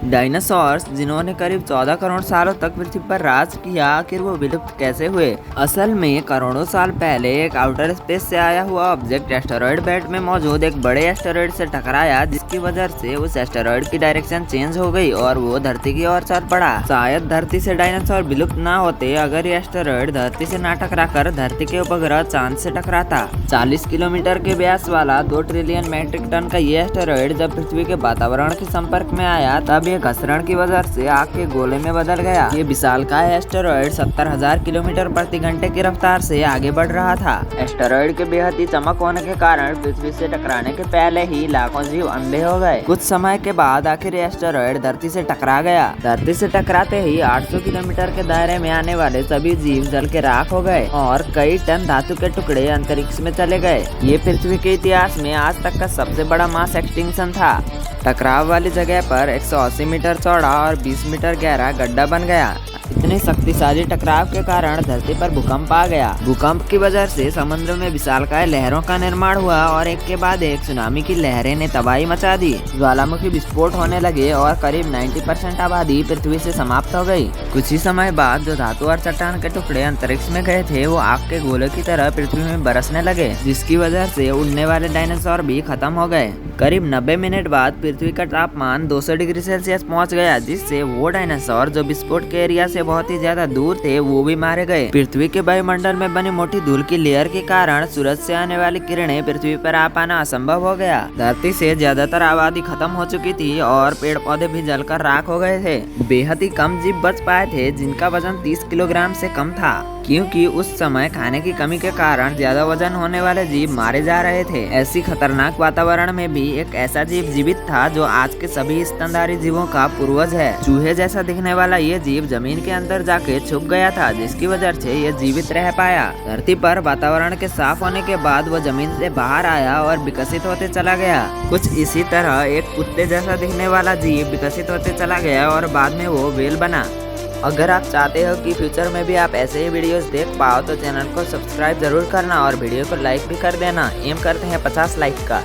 Dinosaurs जिन्होंने करीब 14 करोड़ सालों तक पृथ्वी पर राज किया, आखिर वो विलुप्त कैसे हुए? असल में करोड़ों साल पहले एक आउटर स्पेस से आया हुआ ऑब्जेक्ट एस्टेरॉयड बेल्ट में मौजूद एक बड़े एस्टेरॉयड से टकराया, जिसकी वजह से उस एस्टेरॉयड की डायरेक्शन चेंज हो गई और वो धरती की ओर चल पड़ा। शायद धरती से डायनासोर विलुप्त ना होते अगर ये एस्टेरॉयड धरती से ना टकराकर धरती के उपग्रह चांद से टकराता। 40 किलोमीटर के व्यास वाला 2 ट्रिलियन मैट्रिक टन का ये एस्टेरॉयड जब पृथ्वी के वातावरण के संपर्क में आया, तब ये घसरण की वजह से आग के गोले में बदल गया। ये विशालकाय एस्टेरॉयड 70,000 किलोमीटर प्रति घंटे की रफ्तार से आगे बढ़ रहा था। एस्टेरॉयड के बेहद ही चमक होने के कारण पृथ्वी से टकराने के पहले ही लाखों जीव अंधे हो गए। कुछ समय के बाद आखिर एस्टेरॉयड धरती से टकरा गया। धरती से टकराते ही 800 किलोमीटर के दायरे में आने वाले सभी जीव जल के राख हो गए और कई टन धातु के टुकड़े अंतरिक्ष में चले गए। ये पृथ्वी के इतिहास में आज तक का सबसे बड़ा मास एक्सटिंक्शन था। टकराव वाली जगह पर 180 मीटर चौड़ा और 20 मीटर गहरा गड्ढा बन गया। इतने शक्तिशाली टकराव के कारण धरती पर भूकंप आ गया। भूकंप की वजह से समुद्र में विशालकाय लहरों का निर्माण हुआ और एक के बाद एक सुनामी की लहरें ने तबाही मचा दी। ज्वालामुखी विस्फोट होने लगे और करीब 90% आबादी पृथ्वी से समाप्त हो गई। कुछ ही समय बाद जो धातु और चट्टान के टुकड़े अंतरिक्ष में गए थे, वो आग के गोले की तरह पृथ्वी में बरसने लगे, जिसकी वजह से उड़ने वाले डायनासोर भी खत्म हो गए। करीब 90 मिनट बाद पृथ्वी का तापमान 200 डिग्री सेल्सियस पहुंच गया, जिससे वो डायनासोर जो विस्फोट के एरिया से बहुत ही ज्यादा दूर थे, वो भी मारे गए। पृथ्वी के वायुमंडल में बनी मोटी धूल की लेयर के कारण सूरज से आने वाली किरणें पृथ्वी पर आ पाना असंभव हो गया। धरती से ज्यादातर आबादी खत्म हो चुकी थी और पेड़ पौधे भी जलकर राख हो गए थे। बेहद ही कम जीव बच पाए थे जिनका वजन 30 किलोग्राम से कम था, क्योंकि उस समय खाने की कमी के कारण ज्यादा वजन होने वाले जीव मारे जा रहे थे। ऐसी खतरनाक वातावरण में भी एक ऐसा जीव जीवित था जो आज के सभी स्तनधारी जीवों का पूर्वज है। चूहे जैसा दिखने वाला ये जीव जमीन के अंदर जाके छुप गया था, जिसकी वजह से ये जीवित रह पाया। धरती पर वातावरण के साफ होने के बाद वो जमीन से बाहर आया और विकसित होते चला गया। कुछ इसी तरह एक कुत्ते जैसा दिखने वाला जीव विकसित होते चला गया और बाद में वो व्हेल बना। अगर आप चाहते हो कि फ्यूचर में भी आप ऐसे ही वीडियोस देख पाओ तो चैनल को सब्सक्राइब जरूर करना और वीडियो को लाइक भी कर देना। एम करते हैं 50 लाइक का।